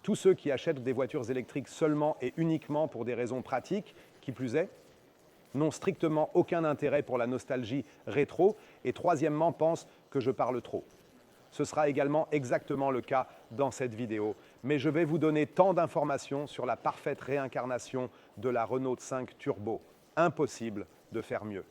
Tous ceux qui achètent des voitures électriques seulement et uniquement pour des raisons pratiques, qui plus est, n'ont strictement aucun intérêt pour la nostalgie rétro et troisièmement pensent que je parle trop. Ce sera également exactement le cas dans cette vidéo, mais je vais vous donner tant d'informations sur la parfaite réincarnation de la Renault 5 Turbo. Impossible de faire mieux.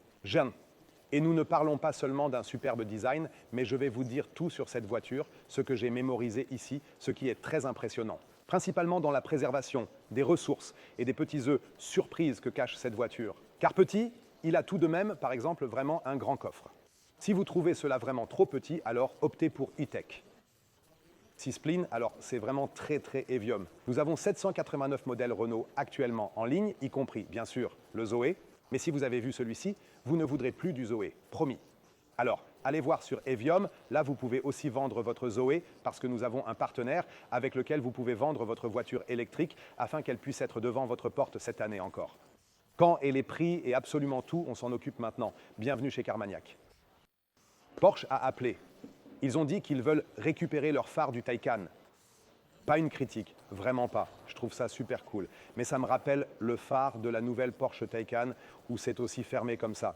Et nous ne parlons pas seulement d'un superbe design, mais je vais vous dire tout sur cette voiture, ce que j'ai mémorisé ici, ce qui est très impressionnant. Principalement dans la préservation des ressources et des petits œufs surprises que cache cette voiture. Car petit, il a tout de même, par exemple, vraiment un grand coffre. Si vous trouvez cela vraiment trop petit, alors optez pour E-Tech. Si spleen, alors c'est vraiment très Evium. Nous avons 789 modèles Renault actuellement en ligne, y compris, bien sûr, le Zoé. Mais si vous avez vu celui-ci, vous ne voudrez plus du Zoé, promis. Alors, allez voir sur Evium, là vous pouvez aussi vendre votre Zoé parce que nous avons un partenaire avec lequel vous pouvez vendre votre voiture électrique afin qu'elle puisse être devant votre porte cette année encore. Quand et les prix et absolument tout, on s'en occupe maintenant. Bienvenue chez Carmagnac. Porsche a appelé. Ils ont dit qu'ils veulent récupérer leur phare du Taycan. Pas une critique, vraiment pas. Je trouve ça super cool. Mais ça me rappelle le phare de la nouvelle Porsche Taycan où c'est aussi fermé comme ça.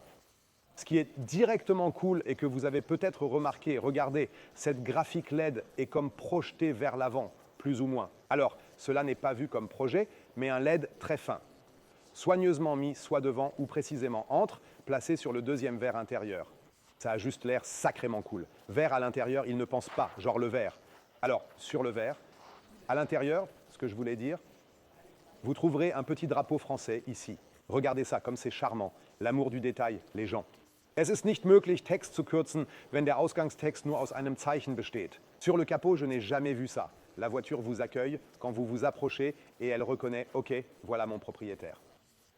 Ce qui est directement cool et que vous avez peut-être remarqué, regardez, cette graphique LED est comme projetée vers l'avant, plus ou moins. Alors, cela n'est pas vu comme projet, mais un LED très fin. Soigneusement mis soit devant ou précisément entre, placé sur le deuxième verre intérieur. Ça a juste l'air sacrément cool. Verre à l'intérieur, il ne pense pas, genre le verre. Alors, sur le verre, à l'intérieur, ce que je voulais dire, vous trouverez un petit drapeau français ici. Regardez ça, comme c'est charmant. L'amour du détail, les gens. Es ist nicht möglich, Text zu kürzen, wenn der Ausgangstext nur aus einem Zeichen besteht. Sur le capot, je n'ai jamais vu ça. La voiture vous accueille quand vous vous approchez et elle reconnaît « Ok, voilà mon propriétaire ».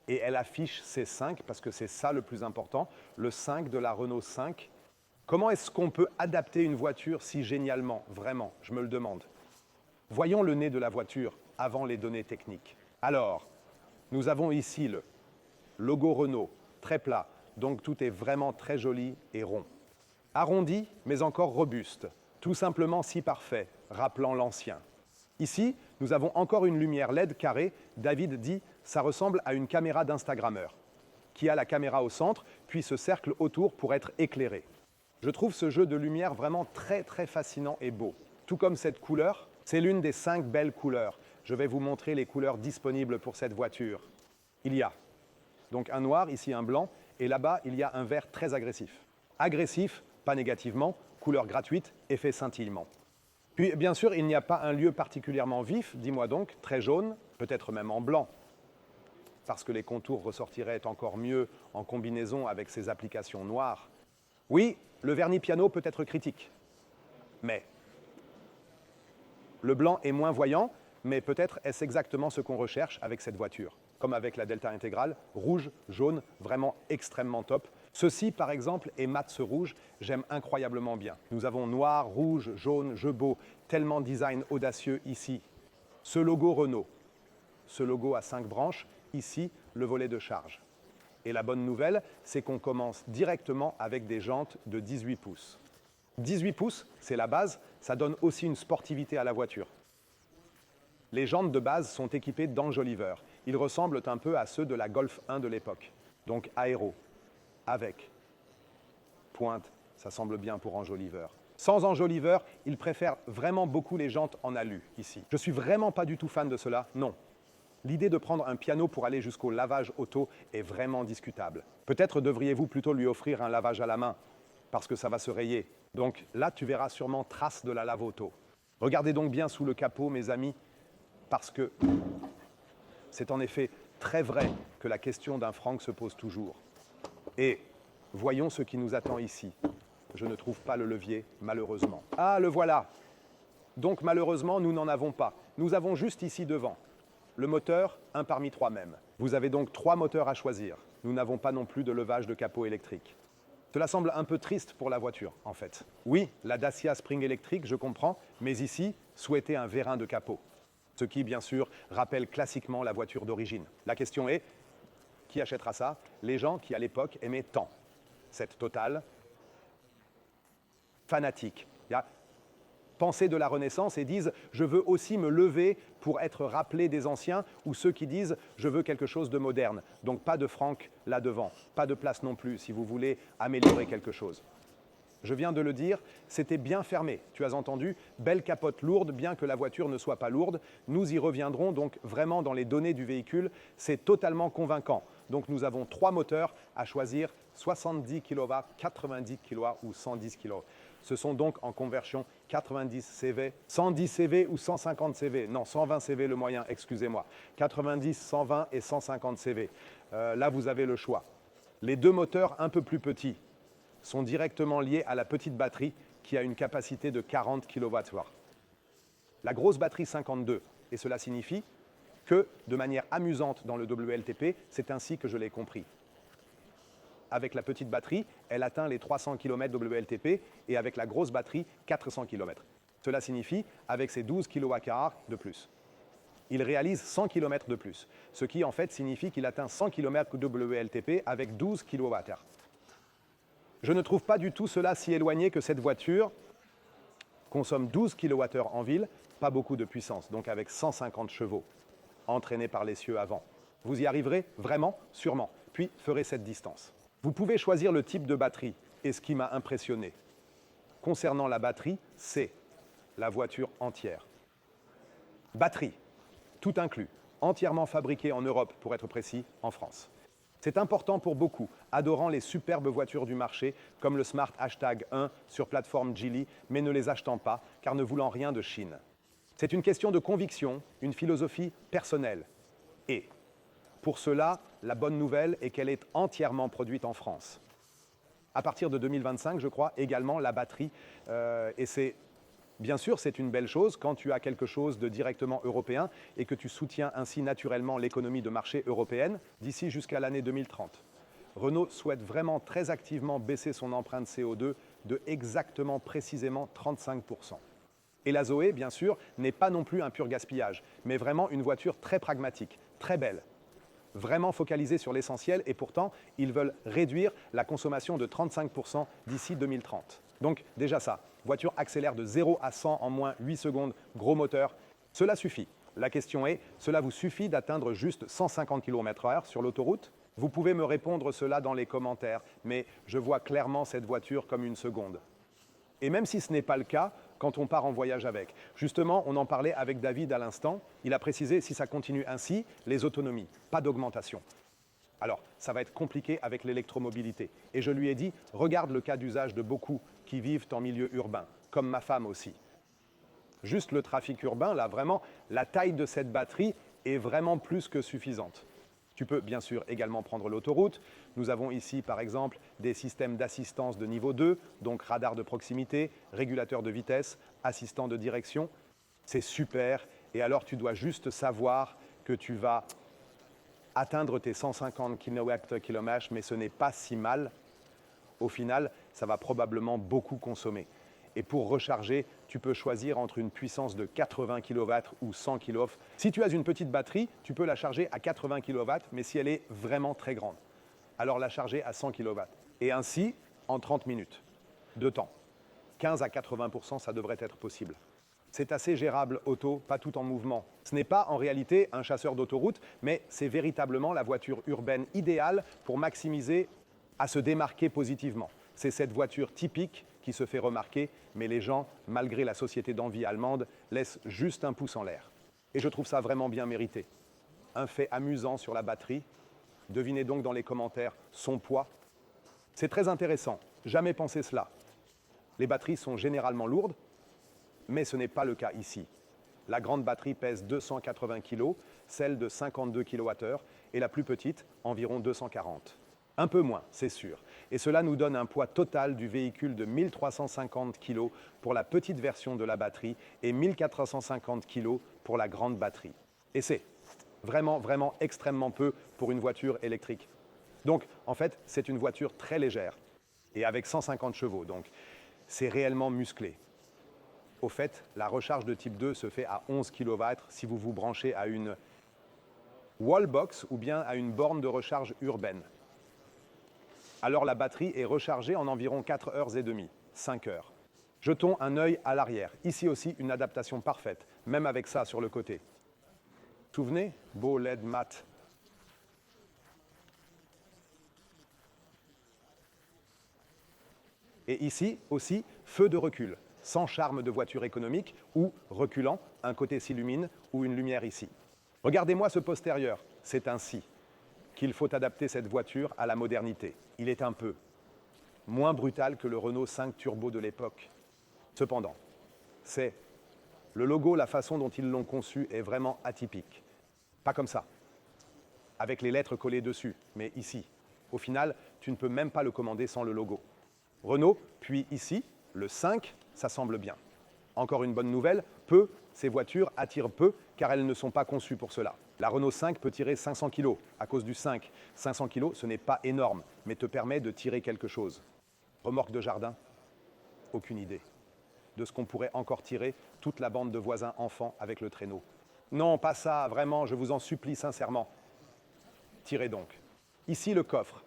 Et elle affiche ses 5, parce que c'est ça le plus important, le 5 de la Renault 5. Comment est-ce qu'on peut adapter une voiture si génialement, vraiment, je me le demande. Voyons le nez de la voiture avant les données techniques. Alors, nous avons ici le logo Renault, très plat, donc tout est vraiment très joli et rond. Arrondi, mais encore robuste, tout simplement si parfait, rappelant l'ancien. Ici, nous avons encore une lumière LED carrée. David dit « ça ressemble à une caméra d'Instagrammeur » qui a la caméra au centre, puis ce cercle autour pour être éclairé. Je trouve ce jeu de lumière vraiment très fascinant et beau. Tout comme cette couleur, c'est l'une des 5 belles couleurs. Je vais vous montrer les couleurs disponibles pour cette voiture. Il y a donc un noir, ici un blanc, et là-bas, il y a un vert très agressif. Agressif, pas négativement, couleur gratuite, effet scintillement. Puis, bien sûr, il n'y a pas un lieu particulièrement vif, dis-moi donc, très jaune, peut-être même en blanc, parce que les contours ressortiraient encore mieux en combinaison avec ces applications noires. Oui, le vernis piano peut être critique, mais le blanc est moins voyant, mais peut-être est-ce exactement ce qu'on recherche avec cette voiture. Comme avec la Delta intégrale, rouge, jaune, vraiment extrêmement top. Ceci, par exemple, est mat ce rouge, j'aime incroyablement bien. Nous avons noir, rouge, jaune, jeu beau, tellement design audacieux ici. Ce logo Renault, ce logo à 5 branches, ici, le volet de charge. Et la bonne nouvelle, c'est qu'on commence directement avec des jantes de 18 pouces. 18 pouces, c'est la base, ça donne aussi une sportivité à la voiture. Les jantes de base sont équipées d'enjoliveurs. Ils ressemblent un peu à ceux de la Golf 1 de l'époque. Donc aéro, avec pointe, ça semble bien pour enjoliveur. Sans enjoliveur, ils préfèrent vraiment beaucoup les jantes en alu, ici. Je suis vraiment pas du tout fan de cela, non. L'idée de prendre un piano pour aller jusqu'au lavage auto est vraiment discutable. Peut-être devriez-vous plutôt lui offrir un lavage à la main, parce que ça va se rayer. Donc là, tu verras sûrement trace de la lave auto. Regardez donc bien sous le capot, mes amis, parce que c'est en effet très vrai que la question d'un franc se pose toujours. Et voyons ce qui nous attend ici. Je ne trouve pas le levier, malheureusement. Ah, le voilà. Donc malheureusement, nous n'en avons pas. Nous avons juste ici devant le moteur, un parmi 3 même. Vous avez donc 3 moteurs à choisir. Nous n'avons pas non plus de levage de capot électrique. Cela semble un peu triste pour la voiture, en fait. Oui, la Dacia Spring électrique, je comprends, mais ici, souhaitez un vérin de capot. Ce qui, bien sûr, rappelle classiquement la voiture d'origine. La question est, qui achètera ça? Les gens qui, à l'époque, aimaient tant cette Totale fanatique. Il y a pensée de la Renaissance et disent « je veux aussi me lever pour être rappelé des anciens » ou ceux qui disent « je veux quelque chose de moderne ». Donc pas de Franck là devant, pas de place non plus si vous voulez améliorer quelque chose. Je viens de le dire, c'était bien fermé. Tu as entendu, belle capote lourde, bien que la voiture ne soit pas lourde. Nous y reviendrons donc vraiment dans les données du véhicule. C'est totalement convaincant. Donc nous avons 3 moteurs à choisir, 70 kW, 90 kW ou 110 kW. Ce sont donc en conversion 90 CV, 110 CV ou 150 CV. Non, 120 CV le moyen, excusez-moi. 90, 120 et 150 CV. Là, vous avez le choix. Les 2 moteurs un peu plus petits sont directement liés à la petite batterie qui a une capacité de 40 kWh. La grosse batterie 52, et cela signifie que, de manière amusante dans le WLTP, c'est ainsi que je l'ai compris. Avec la petite batterie, elle atteint les 300 km WLTP et avec la grosse batterie, 400 km. Cela signifie avec ses 12 kWh de plus. Il réalise 100 km de plus, ce qui en fait signifie qu'il atteint 100 km WLTP avec 12 kWh. Je ne trouve pas du tout cela si éloigné que cette voiture consomme 12 kWh en ville, pas beaucoup de puissance, donc avec 150 chevaux, entraînés par l'essieu avant. Vous y arriverez vraiment, sûrement, puis ferez cette distance. Vous pouvez choisir le type de batterie, et ce qui m'a impressionné concernant la batterie, c'est la voiture entière. Batterie, tout inclus, entièrement fabriquée en Europe, pour être précis, en France. C'est important pour beaucoup, adorant les superbes voitures du marché, comme le Smart Hashtag 1 sur plateforme Geely, mais ne les achetant pas, car ne voulant rien de Chine. C'est une question de conviction, une philosophie personnelle. Et pour cela, la bonne nouvelle est qu'elle est entièrement produite en France. À partir de 2025, je crois, également la batterie. Et c'est, bien sûr, c'est une belle chose quand tu as quelque chose de directement européen et que tu soutiens ainsi naturellement l'économie de marché européenne d'ici jusqu'à l'année 2030. Renault souhaite vraiment très activement baisser son empreinte CO2 de exactement, précisément 35%. Et la Zoé, bien sûr, n'est pas non plus un pur gaspillage, mais vraiment une voiture très pragmatique, très belle, vraiment focalisés sur l'essentiel et pourtant, ils veulent réduire la consommation de 35% d'ici 2030. Donc déjà ça, voiture accélère de 0 à 100 en moins 8 secondes, gros moteur, cela suffit. La question est, cela vous suffit d'atteindre juste 150 km/h sur l'autoroute? Vous pouvez me répondre cela dans les commentaires, mais je vois clairement cette voiture comme une seconde. Et même si ce n'est pas le cas, quand on part en voyage avec. Justement, on en parlait avec David à l'instant. Il a précisé, si ça continue ainsi, les autonomies, pas d'augmentation. Alors, ça va être compliqué avec l'électromobilité. Et je lui ai dit, regarde le cas d'usage de beaucoup qui vivent en milieu urbain, comme ma femme aussi. Juste le trafic urbain, là, vraiment, la taille de cette batterie est vraiment plus que suffisante. Tu peux bien sûr également prendre l'autoroute. Nous avons ici par exemple des systèmes d'assistance de niveau 2, donc radar de proximité, régulateur de vitesse, assistant de direction. C'est super et alors tu dois juste savoir que tu vas atteindre tes 150 km/h, mais ce n'est pas si mal. Au final, ça va probablement beaucoup consommer. Et pour recharger, tu peux choisir entre une puissance de 80 kW ou 100 kW. Si tu as une petite batterie, tu peux la charger à 80 kW, mais si elle est vraiment très grande, alors la charger à 100 kW. Et ainsi, en 30 minutes de temps. 15 à 80%, ça devrait être possible. C'est assez gérable auto, pas tout en mouvement. Ce n'est pas en réalité un chasseur d'autoroute, mais c'est véritablement la voiture urbaine idéale pour maximiser à se démarquer positivement. C'est cette voiture typique qui se fait remarquer, mais les gens, malgré la société d'envie allemande, laissent juste un pouce en l'air. Et je trouve ça vraiment bien mérité. Un fait amusant sur la batterie. Devinez donc dans les commentaires son poids. C'est très intéressant. Jamais pensé cela. Les batteries sont généralement lourdes, mais ce n'est pas le cas ici. La grande batterie pèse 280 kg, celle de 52 kWh, et la plus petite, environ 240. Un peu moins, c'est sûr. Et cela nous donne un poids total du véhicule de 1350 kg pour la petite version de la batterie et 1450 kg pour la grande batterie. Et c'est vraiment, vraiment extrêmement peu pour une voiture électrique. Donc, en fait, c'est une voiture très légère et avec 150 chevaux. Donc, c'est réellement musclé. Au fait, la recharge de type 2 se fait à 11 kW si vous vous branchez à une wallbox ou bien à une borne de recharge urbaine. Alors la batterie est rechargée en environ 4 heures et demie, 5 heures. Jetons un œil à l'arrière. Ici aussi, une adaptation parfaite, même avec ça sur le côté. Souvenez, beau LED mat. Et ici aussi, feu de recul, sans charme de voiture économique ou reculant, un côté s'illumine ou une lumière ici. Regardez-moi ce postérieur, c'est ainsi qu'il faut adapter cette voiture à la modernité. Il est un peu moins brutal que le Renault 5 Turbo de l'époque. Cependant, c'est le logo, la façon dont ils l'ont conçu est vraiment atypique. Pas comme ça, avec les lettres collées dessus, mais ici. Au final, tu ne peux même pas le commander sans le logo. Renault, puis ici, le 5, ça semble bien. Encore une bonne nouvelle, ces voitures attirent peu car elles ne sont pas conçues pour cela. La Renault 5 peut tirer 500 kg à cause du 5. 500 kg, ce n'est pas énorme, mais te permet de tirer quelque chose. Remorque de jardin? Aucune idée de ce qu'on pourrait encore tirer toute la bande de voisins enfants avec le traîneau. Non, pas ça, vraiment, je vous en supplie sincèrement. Tirez donc. Ici, le coffre,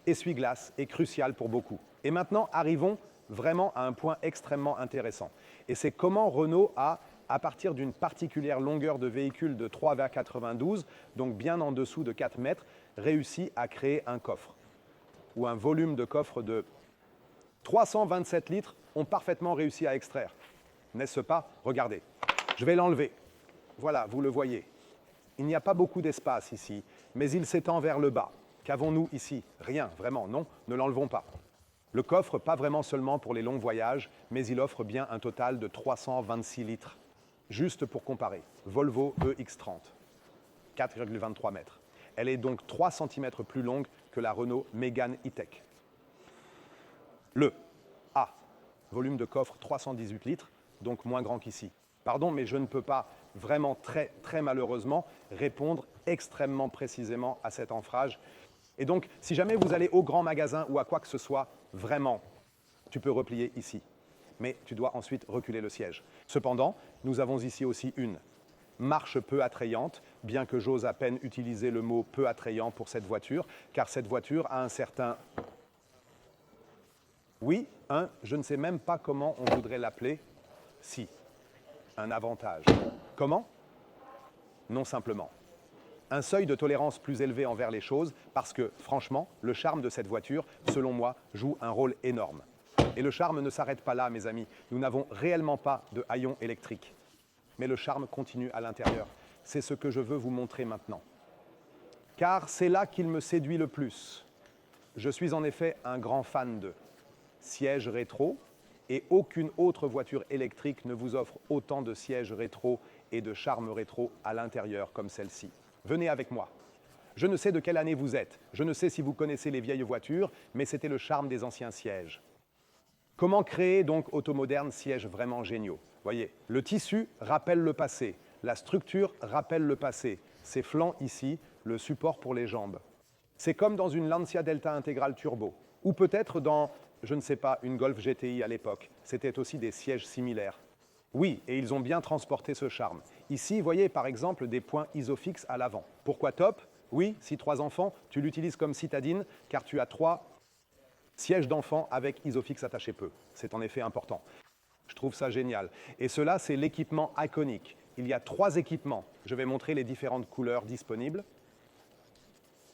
essuie-glace, est crucial pour beaucoup. Et maintenant, arrivons vraiment à un point extrêmement intéressant. Et c'est comment Renault a, à partir d'une particulière longueur de véhicule de 3,92, donc bien en dessous de 4 mètres, réussi à créer un coffre, ou un volume de coffre de 327 litres ont parfaitement réussi à extraire. N'est-ce pas? Regardez. Je vais l'enlever. Voilà, vous le voyez. Il n'y a pas beaucoup d'espace ici, mais il s'étend vers le bas. Qu'avons-nous ici? Rien, vraiment, non, ne l'enlevons pas. Le coffre, pas vraiment seulement pour les longs voyages, mais il offre bien un total de 326 litres. Juste pour comparer, Volvo EX30, 4,23 mètres. Elle est donc 3 cm plus longue que la Renault Mégane E-Tech. Le A, volume de coffre 318 litres, donc moins grand qu'ici. Pardon, mais je ne peux pas vraiment très malheureusement répondre extrêmement précisément à cet enfrage. Et donc, si jamais vous allez au grand magasin ou à quoi que ce soit, vraiment, tu peux replier ici. Mais tu dois ensuite reculer le siège. Cependant, nous avons ici aussi une marche peu attrayante, bien que j'ose à peine utiliser le mot peu attrayant pour cette voiture, car cette voiture a un certain... Oui, je ne sais même pas comment on voudrait l'appeler. Si, un avantage. Comment? Non simplement. Un seuil de tolérance plus élevé envers les choses, parce que, franchement, le charme de cette voiture, selon moi, joue un rôle énorme. Et le charme ne s'arrête pas là, mes amis. Nous n'avons réellement pas de haillons électriques. Mais le charme continue à l'intérieur. C'est ce que je veux vous montrer maintenant. Car c'est là qu'il me séduit le plus. Je suis en effet un grand fan de sièges rétro, et aucune autre voiture électrique ne vous offre autant de sièges rétro et de charme rétro à l'intérieur comme celle-ci. Venez avec moi. Je ne sais de quelle année vous êtes, je ne sais si vous connaissez les vieilles voitures, mais c'était le charme des anciens sièges. Comment créer donc automodernes sièges vraiment géniaux? Voyez, le tissu rappelle le passé, la structure rappelle le passé, ces flancs ici, le support pour les jambes. C'est comme dans une Lancia Delta Intégrale Turbo, ou peut-être dans, je ne sais pas, une Golf GTI à l'époque. C'était aussi des sièges similaires. Oui, et ils ont bien transporté ce charme. Ici, voyez par exemple des points isofix à l'avant. Pourquoi top? Oui, si 3 enfants, tu l'utilises comme citadine, car tu as 3 sièges d'enfants avec isofix attaché peu. C'est en effet important. Je trouve ça génial. Et cela, c'est l'équipement iconique. Il y a 3 équipements. Je vais montrer les différentes couleurs disponibles.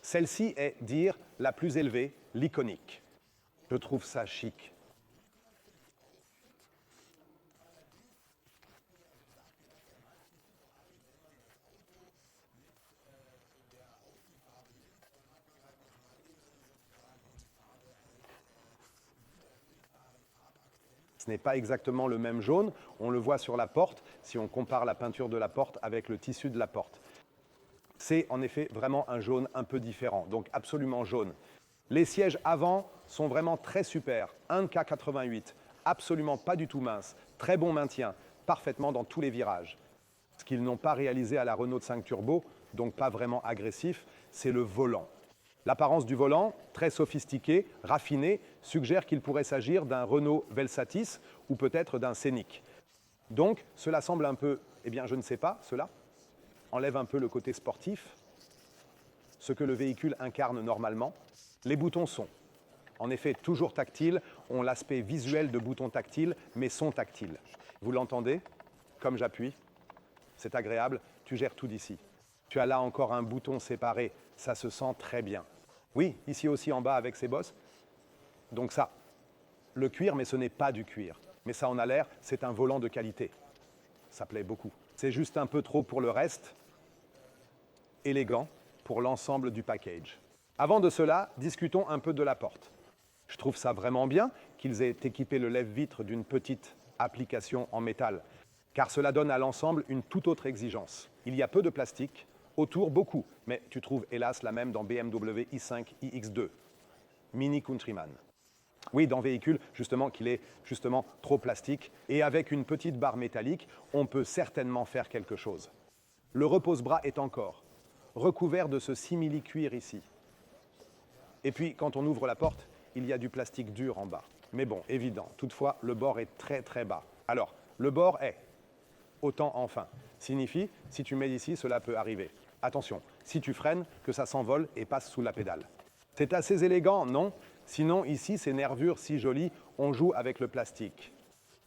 Celle-ci est, dire, la plus élevée, l'iconique. Je trouve ça chic. Ce n'est pas exactement le même jaune, on le voit sur la porte, si on compare la peinture de la porte avec le tissu de la porte. C'est en effet vraiment un jaune un peu différent, donc absolument jaune. Les sièges avant sont vraiment très super, 1K88, absolument pas du tout mince, très bon maintien, parfaitement dans tous les virages. Ce qu'ils n'ont pas réalisé à la Renault 5 Turbo, donc pas vraiment agressif, c'est le volant. L'apparence du volant, très sophistiqué, raffiné, suggère qu'il pourrait s'agir d'un Renault Velsatis ou peut-être d'un Scénic. Donc, cela semble un peu, eh bien, je ne sais pas, cela enlève un peu le côté sportif, ce que le véhicule incarne normalement. Les boutons sont En effet, toujours tactile, ont l'aspect visuel de boutons tactiles, mais sont tactiles. Vous l'entendez? Comme j'appuie, c'est agréable, tu gères tout d'ici. Tu as là encore un bouton séparé, ça se sent très bien. Oui, ici aussi en bas avec ces bosses. Donc ça, le cuir, mais ce n'est pas du cuir. Mais ça en a l'air, c'est un volant de qualité. Ça plaît beaucoup. C'est juste un peu trop pour le reste, élégant pour l'ensemble du package. Avant de cela, discutons un peu de la porte. Je trouve ça vraiment bien qu'ils aient équipé le lève-vitre d'une petite application en métal, car cela donne à l'ensemble une toute autre exigence. Il y a peu de plastique, autour beaucoup, mais tu trouves hélas la même dans BMW i5 iX2, Mini Countryman. Oui, dans véhicule, justement, qu'il est justement trop plastique, et avec une petite barre métallique, on peut certainement faire quelque chose. Le repose-bras est encore recouvert de ce simili-cuir ici. Et puis, quand on ouvre la porte, il y a du plastique dur en bas. Mais bon, évident. Toutefois, le bord est très très bas. Alors, le bord est autant enfin. Signifie, si tu mets ici, cela peut arriver. Attention, si tu freines, que ça s'envole et passe sous la pédale. C'est assez élégant, non? Sinon, ici, ces nervures si jolies, on joue avec le plastique.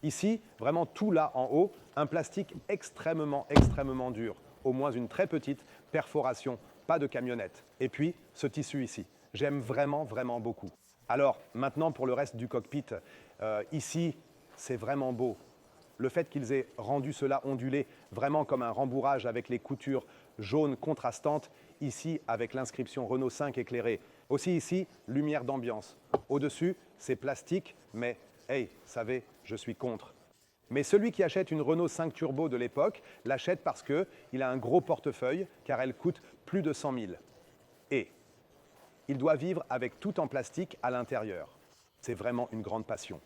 Ici, vraiment tout là en haut, un plastique extrêmement dur. Au moins une très petite perforation, pas de camionnette. Et puis, ce tissu ici. J'aime vraiment beaucoup. Alors, maintenant pour le reste du cockpit, ici, c'est vraiment beau. Le fait qu'ils aient rendu cela ondulé, vraiment comme un rembourrage avec les coutures jaunes contrastantes, ici avec l'inscription Renault 5 éclairée. Aussi ici, lumière d'ambiance. Au-dessus, c'est plastique, mais hey, savez, je suis contre. Mais celui qui achète une Renault 5 Turbo de l'époque l'achète parce qu'il a un gros portefeuille, car elle coûte plus de 100 000. Et il doit vivre avec tout en plastique à l'intérieur. C'est vraiment une grande passion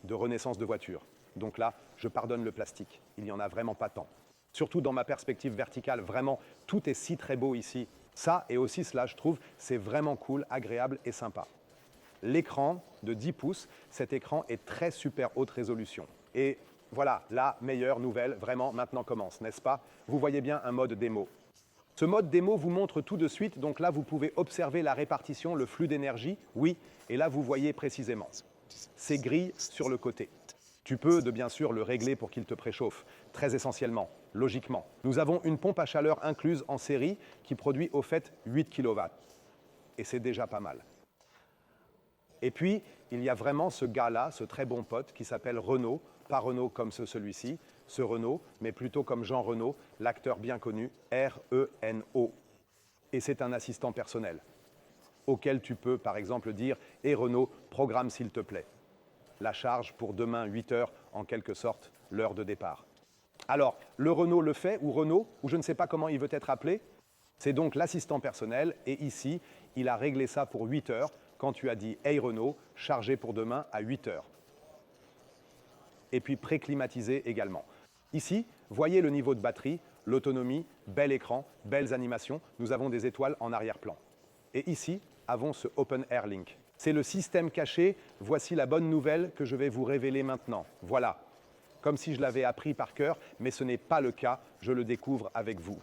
de renaissance de voiture. Donc là, je pardonne le plastique. Il n'y en a vraiment pas tant. Surtout dans ma perspective verticale, vraiment, tout est si très beau ici. Ça et aussi cela, je trouve, c'est vraiment cool, agréable et sympa. L'écran de 10 pouces, cet écran est très super haute résolution. Et voilà, la meilleure nouvelle, vraiment, maintenant commence, n'est-ce pas? Vous voyez bien un mode démo. Ce mode démo vous montre tout de suite, donc là, vous pouvez observer la répartition, le flux d'énergie, oui, et là, vous voyez précisément. C'est gris sur le côté. Tu peux, bien sûr, le régler pour qu'il te préchauffe, très essentiellement, logiquement. Nous avons une pompe à chaleur incluse en série qui produit au fait 8 kW. Et c'est déjà pas mal. Et puis, il y a vraiment ce gars-là, ce très bon pote qui s'appelle Renault, pas Renault comme celui-ci, ce Renault, mais plutôt comme Jean Renault, l'acteur bien connu, R-E-N-O. Et c'est un assistant personnel, auquel tu peux par exemple dire « Hé Renault, programme s'il te plaît ». La charge pour demain 8 heures, en quelque sorte, l'heure de départ. Alors, le Renault le fait, ou Renault, ou je ne sais pas comment il veut être appelé, c'est donc l'assistant personnel, et ici, il a réglé ça pour 8 heures, quand tu as dit « Hey Renault, chargé pour demain à 8 heures ». Et puis pré-climatisé également. Ici, voyez le niveau de batterie, l'autonomie, bel écran, belles animations, nous avons des étoiles en arrière-plan. Et ici, avons ce Open Air Link. C'est le système caché, voici la bonne nouvelle que je vais vous révéler maintenant. Voilà, comme si je l'avais appris par cœur, mais ce n'est pas le cas, je le découvre avec vous.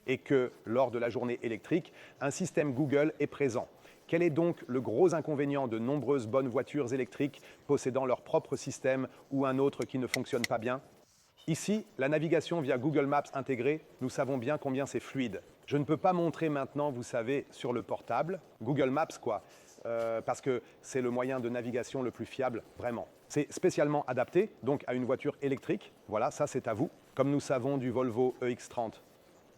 Et que, lors de la journée électrique, un système Google est présent. Quel est donc le gros inconvénient de nombreuses bonnes voitures électriques possédant leur propre système ou un autre qui ne fonctionne pas bien? Ici, la navigation via Google Maps intégrée, nous savons bien combien c'est fluide. Je ne peux pas montrer maintenant, vous savez, sur le portable, Google Maps quoi, parce que c'est le moyen de navigation le plus fiable, vraiment. C'est spécialement adapté, donc à une voiture électrique, voilà, ça c'est à vous, comme nous savons du Volvo EX30,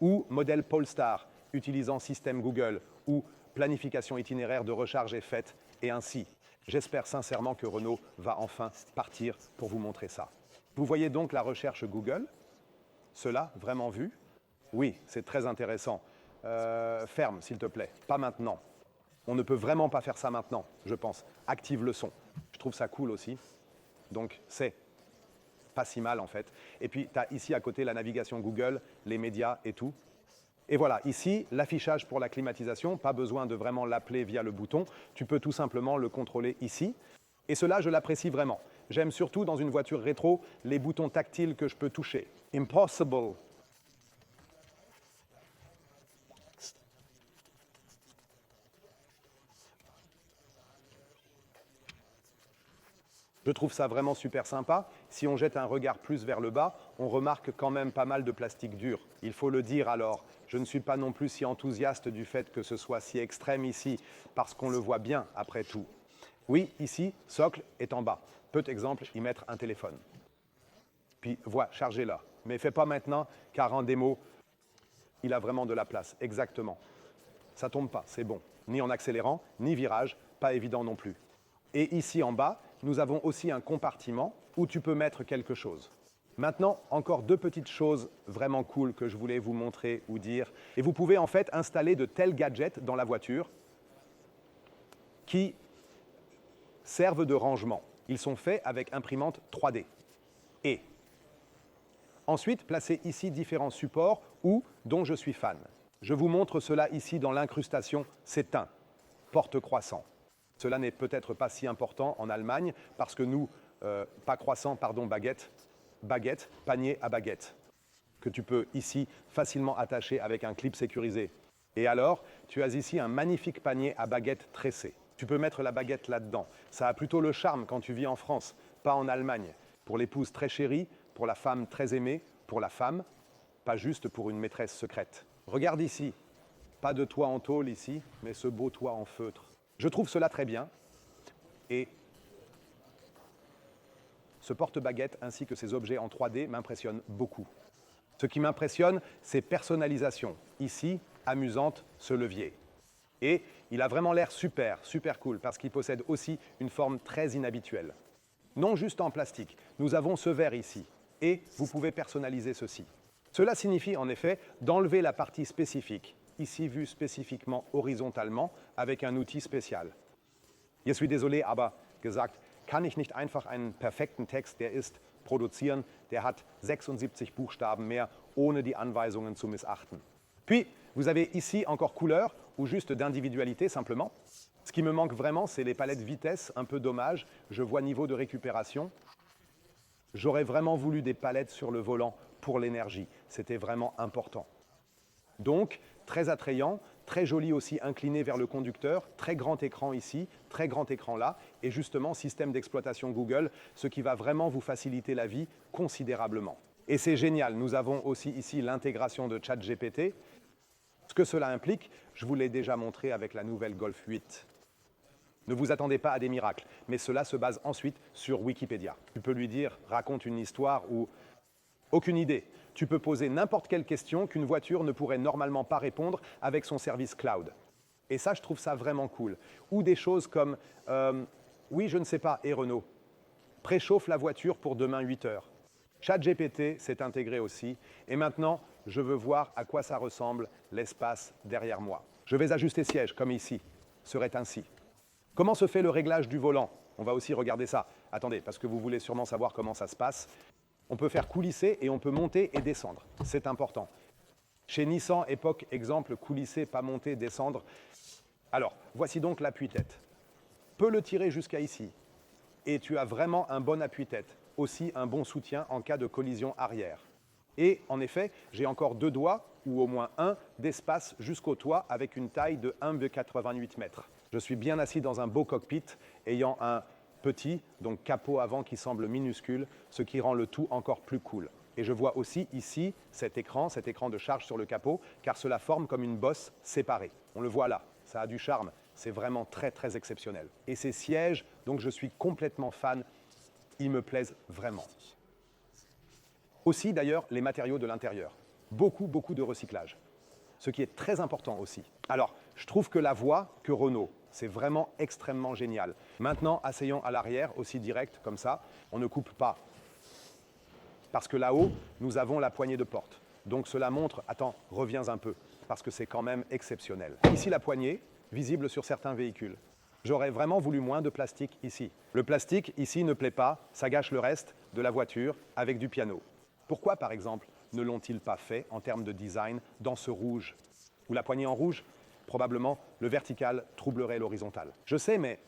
ou modèle Polestar, utilisant système Google, ou planification itinéraire de recharge est faite, et ainsi. J'espère sincèrement que Renault va enfin partir pour vous montrer ça. Vous voyez donc la recherche Google, cela, vraiment vu? Oui, c'est très intéressant. Ferme, s'il te plaît, pas maintenant. On ne peut vraiment pas faire ça maintenant, je pense. Active le son. Je trouve ça cool aussi. Donc, c'est pas si mal, en fait. Et puis, tu as ici à côté la navigation Google, les médias et tout. Et voilà, ici, l'affichage pour la climatisation, pas besoin de vraiment l'appeler via le bouton. Tu peux tout simplement le contrôler ici. Et cela, je l'apprécie vraiment. J'aime surtout, dans une voiture rétro, les boutons tactiles que je peux toucher. Impossible. Je trouve ça vraiment super sympa. Si on jette un regard plus vers le bas, on remarque quand même pas mal de plastique dur. Il faut le dire alors, je ne suis pas non plus si enthousiaste du fait que ce soit si extrême ici, parce qu'on le voit bien après tout. Oui, ici, socle est en bas. Peut exemple y mettre un téléphone. Puis voilà, chargez-la. Mais fais pas maintenant, car en démo, il a vraiment de la place. Exactement. Ça tombe pas, c'est bon. Ni en accélérant, ni virage, pas évident non plus. Et ici en bas, nous avons aussi un compartiment où tu peux mettre quelque chose. Maintenant, encore deux petites choses vraiment cool que je voulais vous montrer ou dire. Et vous pouvez en fait installer de tels gadgets dans la voiture qui servent de rangement. Ils sont faits avec imprimante 3D. Et ensuite, placez ici différents supports ou dont je suis fan. Je vous montre cela ici dans l'incrustation, c'est un porte-croissant. Cela n'est peut-être pas si important en Allemagne parce que nous, pas croissant, pardon, baguette, panier à baguette, que tu peux ici facilement attacher avec un clip sécurisé. Et alors, tu as ici un magnifique panier à baguette tressé. Tu peux mettre la baguette là-dedans. Ça a plutôt le charme quand tu vis en France, pas en Allemagne. Pour l'épouse très chérie, pour la femme très aimée, pour la femme, pas juste pour une maîtresse secrète. Regarde ici, pas de toit en tôle ici, mais ce beau toit en feutre. Je trouve cela très bien et ce porte-baguette ainsi que ces objets en 3D m'impressionnent beaucoup. Ce qui m'impressionne, c'est personnalisation. Ici, amusante, ce levier. Et il a vraiment l'air super, super cool parce qu'il possède aussi une forme très inhabituelle. Non juste en plastique, nous avons ce verre ici et vous pouvez personnaliser ceci. Cela signifie en effet d'enlever la partie spécifique, ici vue spécifiquement horizontalement avec un outil spécial. Je suis désolé, aber gesagt, kann ich nicht einfach einen perfekten Text, der ist, produzieren, der hat 76 Buchstaben mehr, ohne die Anweisungen zu missachten. Puis, vous avez ici encore couleur ou juste d'individualité simplement. Ce qui me manque vraiment, c'est les palettes vitesse, un peu dommage. Je vois niveau de récupération. J'aurais vraiment voulu des palettes sur le volant pour l'énergie. C'était vraiment important. Donc, très attrayant, très joli aussi incliné vers le conducteur, très grand écran ici, très grand écran là, et justement système d'exploitation Google, ce qui va vraiment vous faciliter la vie considérablement. Et c'est génial, nous avons aussi ici l'intégration de ChatGPT. Ce que cela implique, je vous l'ai déjà montré avec la nouvelle Golf 8. Ne vous attendez pas à des miracles, mais cela se base ensuite sur Wikipédia. Tu peux lui dire, raconte une histoire ou aucune idée. Tu peux poser n'importe quelle question qu'une voiture ne pourrait normalement pas répondre avec son service cloud. Et ça, je trouve ça vraiment cool. Ou des choses comme, oui, je ne sais pas, et Renault, préchauffe la voiture pour demain 8 heures. ChatGPT s'est intégré aussi. Et maintenant, je veux voir à quoi ça ressemble l'espace derrière moi. Je vais ajuster siège, comme ici, serait ainsi. Comment se fait le réglage du volant? On va aussi regarder ça. Attendez, parce que vous voulez sûrement savoir comment ça se passe. On peut faire coulisser et on peut monter et descendre. C'est important. Chez Nissan, époque, exemple, coulisser, pas monter, descendre. Alors, voici donc l'appui-tête. Peux le tirer jusqu'à ici. Et tu as vraiment un bon appui-tête. Aussi un bon soutien en cas de collision arrière. Et en effet, j'ai encore 2 doigts, ou au moins un, d'espace jusqu'au toit avec une taille de 1,88 m. Je suis bien assis dans un beau cockpit, ayant un petit, donc capot avant qui semble minuscule, ce qui rend le tout encore plus cool. Et je vois aussi ici cet écran de charge sur le capot, car cela forme comme une bosse séparée. On le voit là, ça a du charme, c'est vraiment très très exceptionnel. Et ces sièges, donc je suis complètement fan, ils me plaisent vraiment. Aussi d'ailleurs les matériaux de l'intérieur, beaucoup de recyclage, ce qui est très important aussi. Alors, je trouve que la voie que Renault, c'est vraiment extrêmement génial. Maintenant, asseyons à l'arrière, aussi direct, comme ça, on ne coupe pas. Parce que là-haut, nous avons la poignée de porte. Donc cela montre, attends, reviens un peu, parce que c'est quand même exceptionnel. Ici, la poignée, visible sur certains véhicules. J'aurais vraiment voulu moins de plastique ici. Le plastique, ici, ne plaît pas, ça gâche le reste de la voiture avec du piano. Pourquoi, par exemple, ne l'ont-ils pas fait en termes de design dans ce rouge? Ou la poignée en rouge? Probablement, le vertical troublerait l'horizontal. Je sais, mais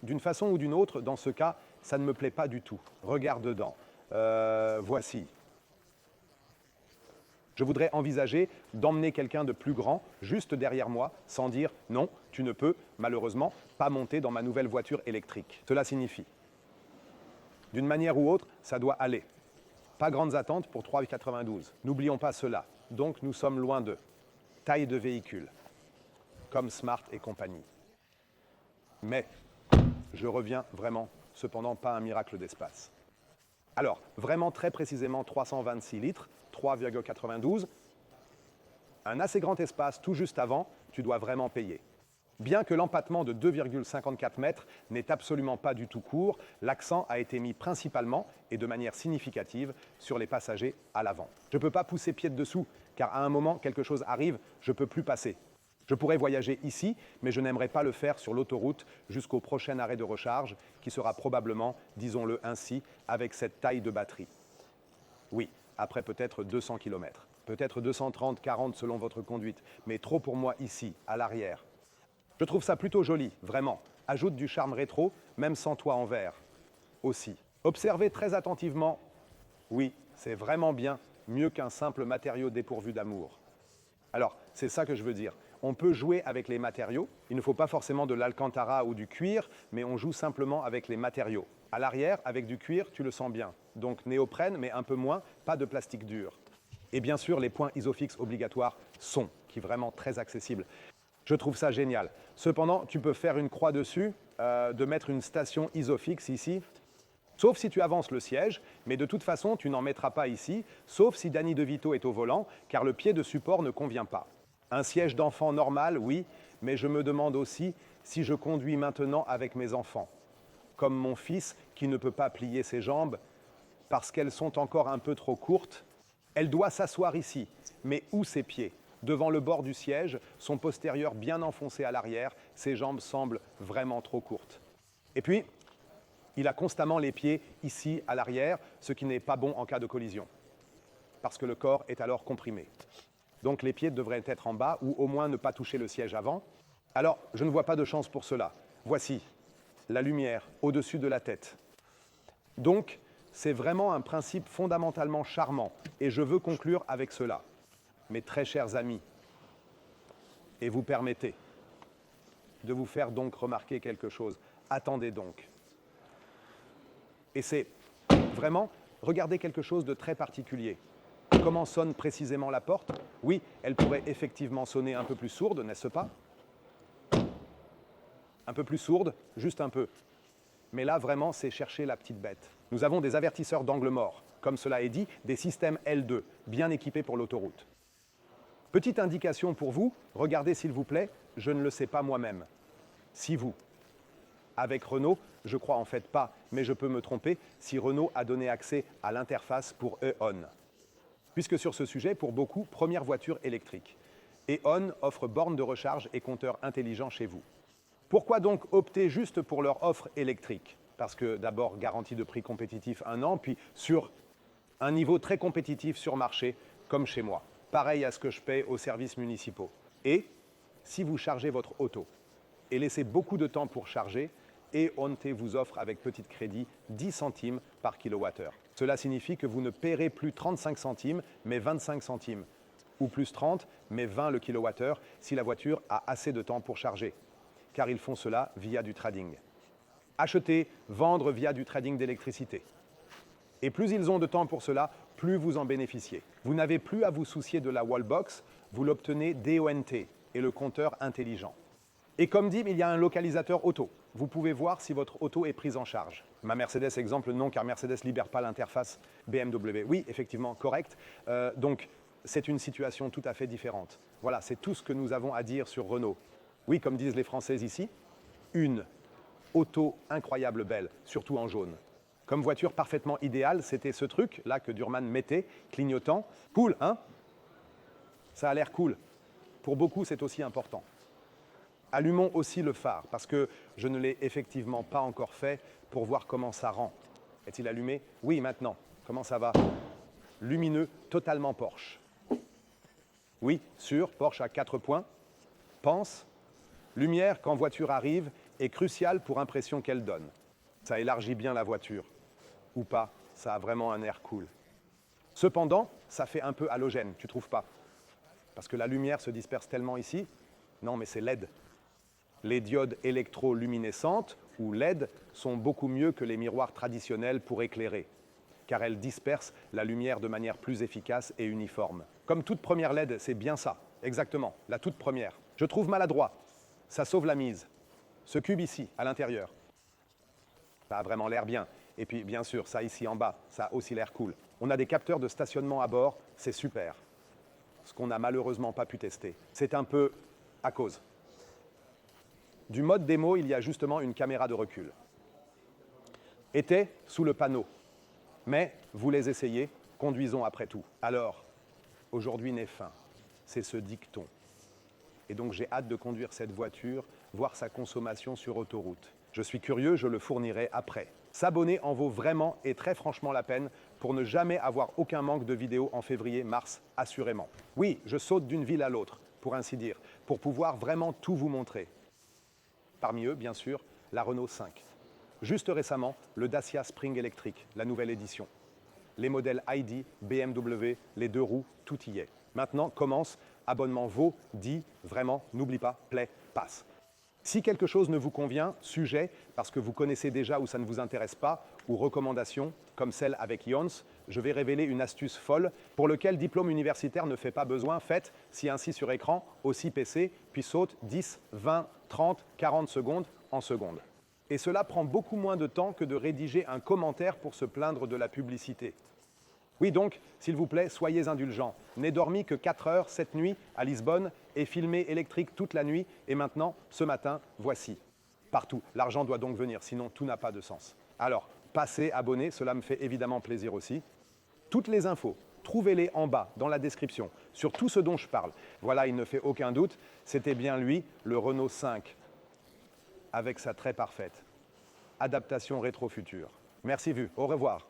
d'une façon ou d'une autre, dans ce cas, ça ne me plaît pas du tout. Regarde dedans. Voici. Je voudrais envisager d'emmener quelqu'un de plus grand juste derrière moi, sans dire « Non, tu ne peux, malheureusement, pas monter dans ma nouvelle voiture électrique ». Cela signifie D'une manière ou autre, ça doit aller. Pas grandes attentes pour 3,92. N'oublions pas cela. Donc nous sommes loin d'eux. Taille de véhicule, comme Smart et compagnie. Mais je reviens vraiment, cependant pas un miracle d'espace. Alors, vraiment très précisément 326 litres, 3,92. Un assez grand espace tout juste avant, tu dois vraiment payer. Bien que l'empattement de 2,54 mètres n'est absolument pas du tout court, l'accent a été mis principalement et de manière significative sur les passagers à l'avant. Je ne peux pas pousser pied de dessous, car à un moment, quelque chose arrive, je ne peux plus passer. Je pourrais voyager ici, mais je n'aimerais pas le faire sur l'autoroute jusqu'au prochain arrêt de recharge, qui sera probablement, disons-le ainsi, avec cette taille de batterie. Oui, après peut-être 200 km, peut-être 230, 40 selon votre conduite, mais trop pour moi ici, à l'arrière. Je trouve ça plutôt joli, vraiment. Ajoute du charme rétro, même sans toit en verre. Aussi. Observez très attentivement. Oui, c'est vraiment bien, mieux qu'un simple matériau dépourvu d'amour. Alors, c'est ça que je veux dire. On peut jouer avec les matériaux. Il ne faut pas forcément de l'alcantara ou du cuir, mais on joue simplement avec les matériaux. À l'arrière, avec du cuir, tu le sens bien. Donc néoprène, mais un peu moins, pas de plastique dur. Et bien sûr, les points Isofix obligatoires sont, qui est vraiment très accessible. Je trouve ça génial. Cependant, tu peux faire une croix dessus, de mettre une station Isofix ici, sauf si tu avances le siège, mais de toute façon, tu n'en mettras pas ici, sauf si Danny DeVito est au volant, car le pied de support ne convient pas. Un siège d'enfant normal, oui, mais je me demande aussi si je conduis maintenant avec mes enfants, comme mon fils qui ne peut pas plier ses jambes parce qu'elles sont encore un peu trop courtes. Elle doit s'asseoir ici, mais où ses pieds? Devant le bord du siège, son postérieur bien enfoncé à l'arrière, ses jambes semblent vraiment trop courtes. Et puis, il a constamment les pieds ici à l'arrière, ce qui n'est pas bon en cas de collision, parce que le corps est alors comprimé. Donc les pieds devraient être en bas ou au moins ne pas toucher le siège avant. Alors, je ne vois pas de chance pour cela. Voici la lumière au-dessus de la tête. Donc, c'est vraiment un principe fondamentalement charmant et je veux conclure avec cela. Mes très chers amis, et vous permettez de vous faire donc remarquer quelque chose. Attendez donc. Et c'est vraiment, regardez quelque chose de très particulier. Comment sonne précisément la porte? Oui, elle pourrait effectivement sonner un peu plus sourde, n'est-ce pas? Un peu plus sourde, juste un peu. Mais là, vraiment, c'est chercher la petite bête. Nous avons des avertisseurs d'angle mort, comme cela est dit, des systèmes L2, bien équipés pour l'autoroute. Petite indication pour vous, regardez s'il vous plaît, je ne le sais pas moi-même. Si vous, avec Renault, je crois en fait pas, mais je peux me tromper, si Renault a donné accès à l'interface pour E.ON. Puisque sur ce sujet, pour beaucoup, première voiture électrique. E.ON offre borne de recharge et compteur intelligent chez vous. Pourquoi donc opter juste pour leur offre électrique? Parce que d'abord, garantie de prix compétitif 1 an, puis sur un niveau très compétitif sur marché, comme chez moi. Pareil à ce que je paie aux services municipaux. Et si vous chargez votre auto et laissez beaucoup de temps pour charger, E.ON vous offre avec petit crédit 10 centimes par kilowattheure. Cela signifie que vous ne paierez plus 35 centimes, mais 25 centimes. Ou plus 30, mais 20 le kilowattheure si la voiture a assez de temps pour charger. Car ils font cela via du trading. Acheter, vendre via du trading d'électricité. Et plus ils ont de temps pour cela, plus vous en bénéficiez. Vous n'avez plus à vous soucier de la wallbox, vous l'obtenez DONT et le compteur intelligent. Et comme dit, il y a un localisateur auto. Vous pouvez voir si votre auto est prise en charge. Ma Mercedes, exemple, non, car Mercedes ne libère pas l'interface BMW. Oui, effectivement, correct. Donc, c'est une situation tout à fait différente. Voilà, c'est tout ce que nous avons à dire sur Renault. Oui, comme disent les Français ici, une auto incroyable belle, surtout en jaune. Comme voiture parfaitement idéale, c'était ce truc-là que Durman mettait, clignotant. Cool, hein? Ça a l'air cool. Pour beaucoup, c'est aussi important. Allumons aussi le phare, parce que je ne l'ai effectivement pas encore fait pour voir comment ça rend. Est-il allumé? Oui, maintenant. Comment ça va? Lumineux, totalement Porsche. Oui, sûr, Porsche à 4 points. Pense. Lumière, quand voiture arrive, est cruciale pour l'impression qu'elle donne. Ça élargit bien la voiture. Ou pas, ça a vraiment un air cool. Cependant, ça fait un peu halogène, tu trouves pas? Parce que la lumière se disperse tellement ici. Non, mais c'est LED. Les diodes électroluminescentes, ou LED sont beaucoup mieux que les miroirs traditionnels pour éclairer, car elles dispersent la lumière de manière plus efficace et uniforme. Comme toute première LED, c'est bien ça, exactement, la toute première. Je trouve maladroit, ça sauve la mise. Ce cube ici, à l'intérieur, ça a vraiment l'air bien. Et puis, bien sûr, ça ici en bas, ça a aussi l'air cool. On a des capteurs de stationnement à bord, c'est super. Ce qu'on n'a malheureusement pas pu tester. C'est un peu à cause. Du mode démo, il y a justement une caméra de recul. Était sous le panneau. Mais vous les essayez, conduisons après tout. Alors, aujourd'hui n'est fin. C'est ce dicton. Et donc j'ai hâte de conduire cette voiture, voir sa consommation sur autoroute. Je suis curieux, je le fournirai après. S'abonner en vaut vraiment et très franchement la peine pour ne jamais avoir aucun manque de vidéos en février-mars, assurément. Oui, je saute d'une ville à l'autre, pour ainsi dire, pour pouvoir vraiment tout vous montrer. Parmi eux, bien sûr, la Renault 5. Juste récemment, le Dacia Spring Electric, la nouvelle édition. Les modèles ID, BMW, les 2 roues, tout y est. Maintenant commence abonnement vaut, dit, vraiment, n'oublie pas, play, passe. Si quelque chose ne vous convient, sujet, parce que vous connaissez déjà ou ça ne vous intéresse pas, ou recommandation, comme celle avec Ions, je vais révéler une astuce folle pour lequel diplôme universitaire ne fait pas besoin. Faites, si ainsi sur écran, aussi PC, puis saute 10, 20, 30, 40 secondes en secondes. Et cela prend beaucoup moins de temps que de rédiger un commentaire pour se plaindre de la publicité. Oui, donc, s'il vous plaît, soyez indulgents. N'ai dormi que 4 heures cette nuit à Lisbonne et filmé électrique toute la nuit. Et maintenant, ce matin, voici. Partout. L'argent doit donc venir, sinon tout n'a pas de sens. Alors, passez, abonnez, cela me fait évidemment plaisir aussi. Toutes les infos, trouvez-les en bas, dans la description, sur tout ce dont je parle. Voilà, il ne fait aucun doute, c'était bien lui, le Renault 5, avec sa très parfaite adaptation rétro-future. Merci vu, au revoir.